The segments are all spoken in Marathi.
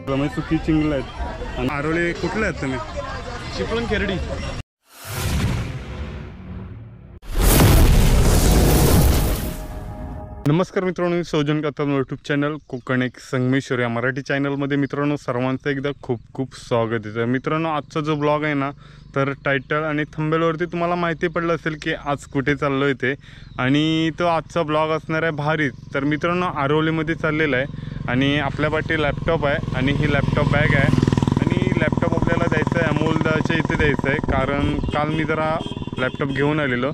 म्हणजे सुकी चिंगला आहेत. आणि आरोळे कुठले आहेत तुम्ही? चिपळूण खेरडी. नमस्कार मित्रांनो, मी सौजन कथम यूट्यूब चॅनल कोकण एक संगमेश्वर या मराठी चॅनलमध्ये मित्रांनो सर्वांचं एकदा खूप खूप स्वागत आहे. मित्रांनो आजचा जो ब्लॉग आहे ना, तर टायटल आणि थंबनेलवरती तुम्हाला माहिती पडलं असेल की आज कुठे चाललो आहे ते. आणि तो आजचा ब्लॉग असणार आहे भारीच. तर मित्रांनो आरोलीमध्ये चाललेला आहे आणि आपल्या पाठी लॅपटॉप आहे आणि ही लॅपटॉप बॅग आहे. आणि लॅपटॉप आपल्याला द्यायचं आहे अमोलदाच्या इथे द्यायचं आहे, कारण काल मी जरा लॅपटॉप घेऊन आलेलो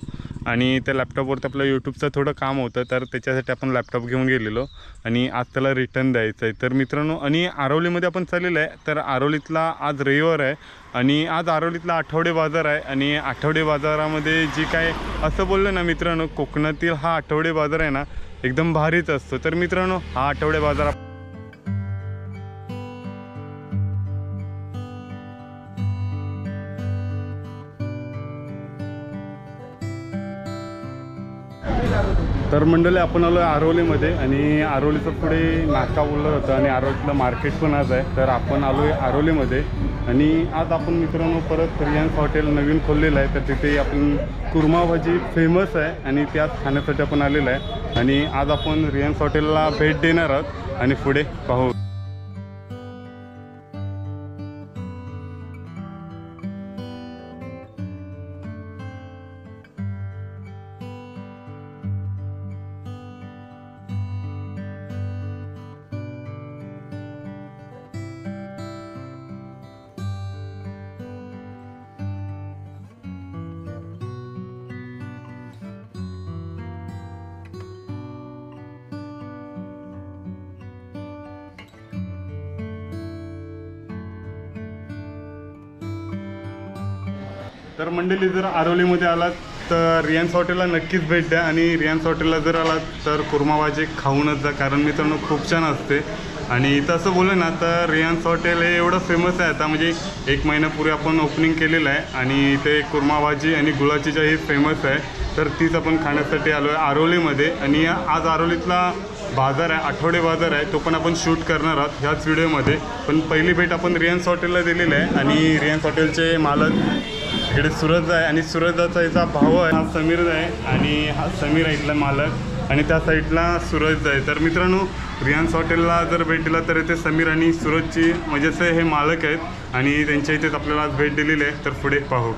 आणि त्या लॅपटॉपवरती आपलं यूट्यूबचं थोडं काम होतं, तर त्याच्यासाठी आपण लॅपटॉप घेऊन गेलेलो आणि आज त्याला रिटर्न द्यायचं आहे. तर मित्रांनो आणि आरोलीमध्ये आपण चाललेलं आहे. तर आरोलीतला आज रविवार आहे आणि आज आरोलीतला आठवडे बाजार आहे. आणि आठवडे बाजारामध्ये जी काय असं बोललं ना मित्रांनो, कोकणातील हा आठवडे बाजार आहे ना एकदम भारीच असतो. तर मित्रांनो हा आठवडे बाजार तर मंडळी आपण आलो आहे आरोलीमध्ये आणि आरोलीचं पुढे नाका बोललं जातं आणि आरोलीतलं मार्केट पण आज आहे. तर आपण आलो आहे आरोलीमध्ये आणि आज आपण मित्रांनो परत रिलायन्स हॉटेल नवीन खोललेलं आहे, तर तिथे आपण कुर्मा भाजी फेमस आहे आणि ते आज खाण्यासाठी आपण आलेलं आहे. आणि आज आपण रिलायन्स हॉटेलला भेट देणार आहोत आणि पुढे पाहू. तर मंडळी जर आरोलीमध्ये आलात तर रिलायन्स हॉटेलला नक्कीच भेट द्या आणि रिलायन्स हॉटेलला जर आलात तर कुर्मा भाजी खाऊनच जा, कारण मित्रांनो खूप छान असते. आणि तसं बोललं ना तर रिलायन्स हॉटेल हे एवढं फेमस आहे आता, म्हणजे 1 महिन्यापूर्वी आपण ओपनिंग केलेलं आहे आणि ते कुर्मा भाजी आणि गुळाची चहा ही फेमस आहे. तर तीच आपण खाण्यासाठी आलो आहे आरोलीमध्ये. आणि आज आरोलीतला बाजार आहे, आठवडे बाजार आहे, तो पण आपण शूट करणार आहोत ह्याच व्हिडिओमध्ये. पण पहिली भेट आपण रिलायन्स हॉटेलला दिलेली आहे आणि रिलायन्स हॉटेलचे मालक इकडे सूरज आहे आणि सूरजाचा याचा भाऊ आहे, हा समीर आहे आणि हा समीर आहे इथला मालक आणि त्या साईडला सूरज आहे. तर मित्रांनो रिलायन्स हॉटेलला जर भेट दिला तर इथे समीर आणि सूरजची म्हणजे असे हे मालक आहेत आणि त्यांच्या इथेच आपल्याला आज भेट दिलेली आहे. तर पुढे पाहू.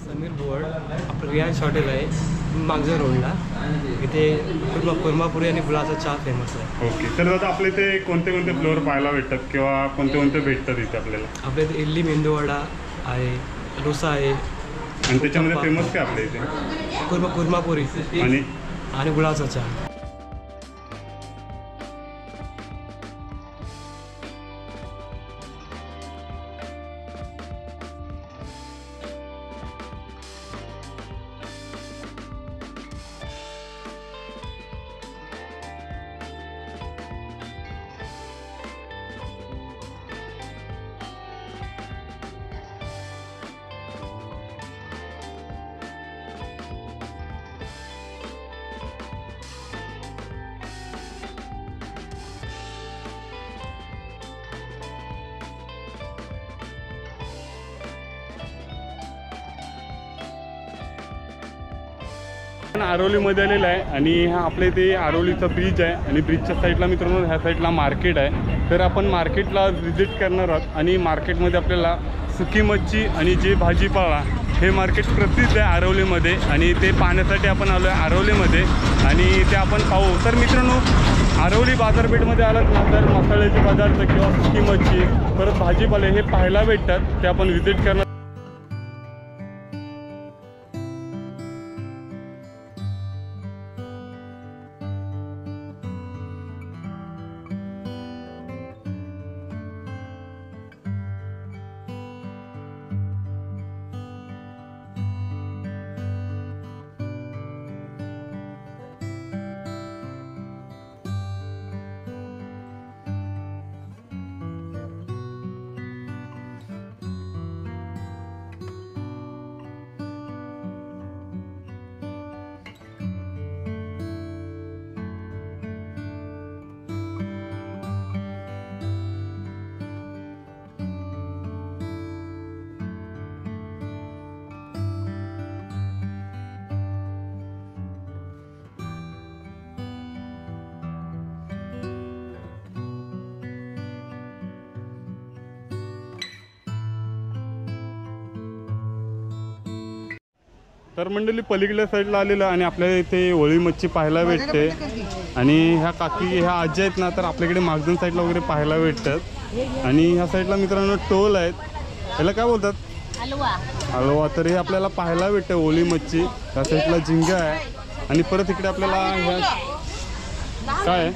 समीर बोर्ड आपलं रिलायन्स हॉटेल आहे मागच्या रोडला. इथे कुर्मापुरी आणि गुळाचा चहा फेमस आहे. ओके. तर दादा आपल्या इथे कोणते कोणते फ्लोअर पाहायला भेटतात किंवा कोणते कोणते भेटतात इथे आपल्याला? आपल्या इथे इडली मेंदूवडा आहे, डोसा आहे आणि त्याच्यामध्ये फेमस काय आपल्या इथे? कुर्मापुरी आणि गुळाचा चहा. आरोलीमध्ये आलेला आहे आणि हा आपल्या इथे आरोलीचा ब्रिज आहे आणि ब्रिजच्या साईडला मित्रांनो ह्या साईडला मार्केट आहे. तर आपण मार्केटला व्हिजिट करणार आहोत आणि मार्केटमध्ये आपल्याला सुकी मच्छी आणि जे भाजीपाला हे मार्केट प्रसिद्ध आहे आरोलीमध्ये आणि ते पाहण्यासाठी आपण आलो आहे आरोलीमध्ये आणि ते आपण पाहू. तर मित्रांनो आरोली बाजारपेठमध्ये आलात ना तर मसाल्याचे पदार्थ किंवा सुकी मच्छी परत भाजीपाले हे पाहायला भेटतात, ते आपण व्हिजिट करणार. तर मंडळी पलीकडल्या साईडला आलेलं आणि आपल्याला इथे ओळी मच्छी पाहायला भेटते आणि ह्या काकी ह्या आजी आहेत ना तर आपल्याकडे मागजन साईडला वगैरे पाहायला भेटतात आणि ह्या साईडला मित्रांनो टोल आहेत याला काय बोलतात हलवा तर हे आपल्याला पाहायला भेटतं ओळी मच्छी ह्या साईडला झिंगा आहे आणि परत इकडे आपल्याला ह्या काय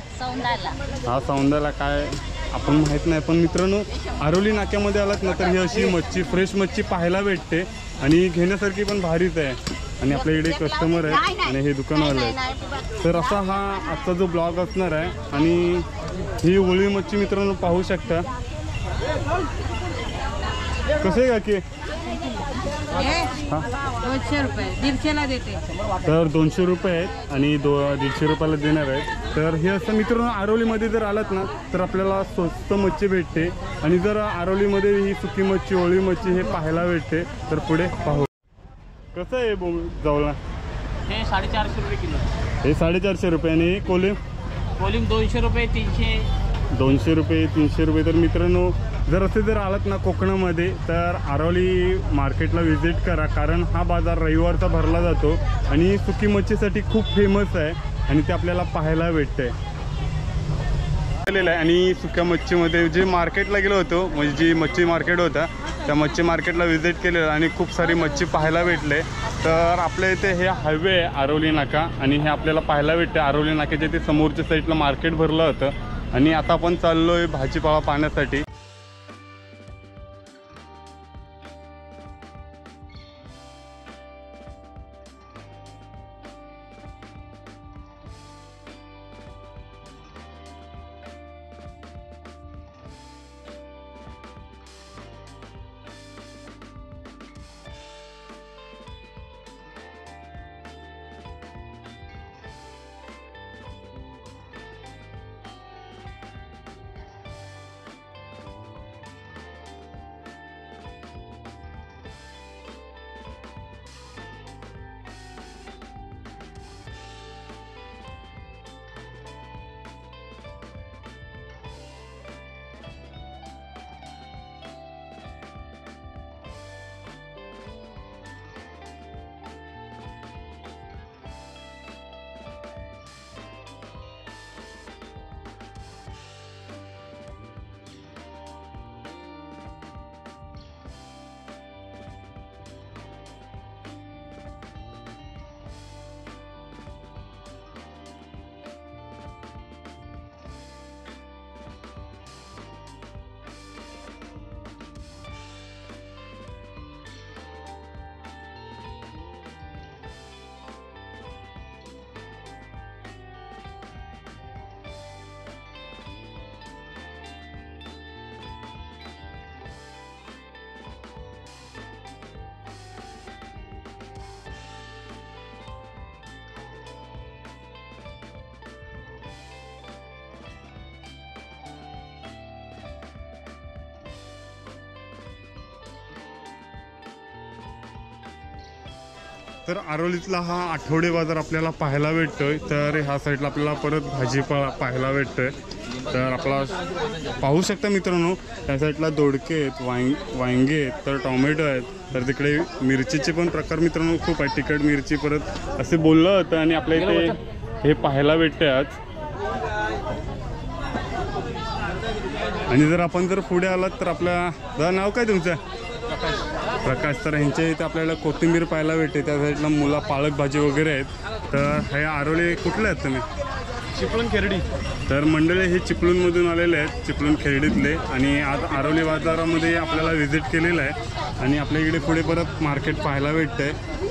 हा सौंदाला काय आपण माहीत नाही पण मित्रांनो आरोली नाक्यामध्ये आलात ना तर ही अशी मच्छी फ्रेश मच्छी पाहायला भेटते आणि घेण्यासारखी पण भारीच आहे आणि आपल्या इकडे कस्टमर आहेत आणि हे दुकानवाले आहेत तर असा हा आजचा जो ब्लॉग असणार आहे आणि ही ओळी मच्छी मित्रांनो पाहू शकता कसे आहे काकी हां 200 रुपये 150ला देते तर 200 रुपये आहेत आणि 150 रुपयाला देणार आहेत तर हे असं मित्रांनो आरोलीमध्ये जर आलात ना तर आपल्याला स्वस्त मच्छी भेटते आणि जर आरोलीमध्ये ही सुकी मच्छी ओळी मच्छी हे पाहायला भेटते तर पुढे पाहू कसं आहे जावला हे 450 रुपये किलो हे 450 रुपये आणि कोलिम 200 रुपये 200 रुपये 300 रुपये तर मित्रांनो जर असे जर आलात ना कोकणामध्ये तर आरोली मार्केटला व्हिजिट करा कारण हा बाजार रविवारचा भरला जातो आणि सुकी मच्छीसाठी खूप फेमस आहे आणि ते आपल्याला पाहायला भेटते आणि सुक्या मच्छीमध्ये जे मार्केटला गेलो होतो म्हणजे जी मच्छी मार्केट होता त्या मच्छी मार्केटला व्हिजिट केलेलं आणि खूप सारी मच्छी पाहायला भेटले तर आपल्या इथे हे हायवे आहे आरोली नाका आणि हे आपल्याला पाहायला भेटते आरोली नाक्याच्या ते समोरच्या साईडला मार्केट भरलं होतं आणि आता आपण चाललो आहे भाजीपाला पाहण्यासाठी तर आरोलीतला हा आठवडे बाजार आपल्याला पाहायला भेटतोय तर ह्या साईडला आपल्याला परत भाजीपाला पाहायला भेटतोय तर आपला पाहू शकता मित्रांनो त्या साईडला दोडके आहेत वांगे आहेत तर टोमॅटो आहेत तर तिकडे मिरचीचे पण प्रकार मित्रांनो खूप आहेत तिखट मिरची परत असे बोललं होतं आणि आपल्या इथे हे पाहायला भेटते आज आणि जर आपण जर पुढे आलात तर आपल्या नाव काय तुमचं प्रकाश तर ह्यांच्या इथे आपल्याला कोथिंबीर पाहायला भेटते त्या साईडला मुला पालक भाजी वगैरे आहेत तर हे आरोली कुठले आहेत तुम्ही चिपळूण खेरडी तर मंडळी हे चिपळूणमधून आलेले आहेत चिपळूण खेरडीतले आणि आज आरोली बाजारामध्ये आपल्याला व्हिजिट केलेलं आहे आणि आपल्या इकडे पुढे परत मार्केट पाहायला भेटतं आहे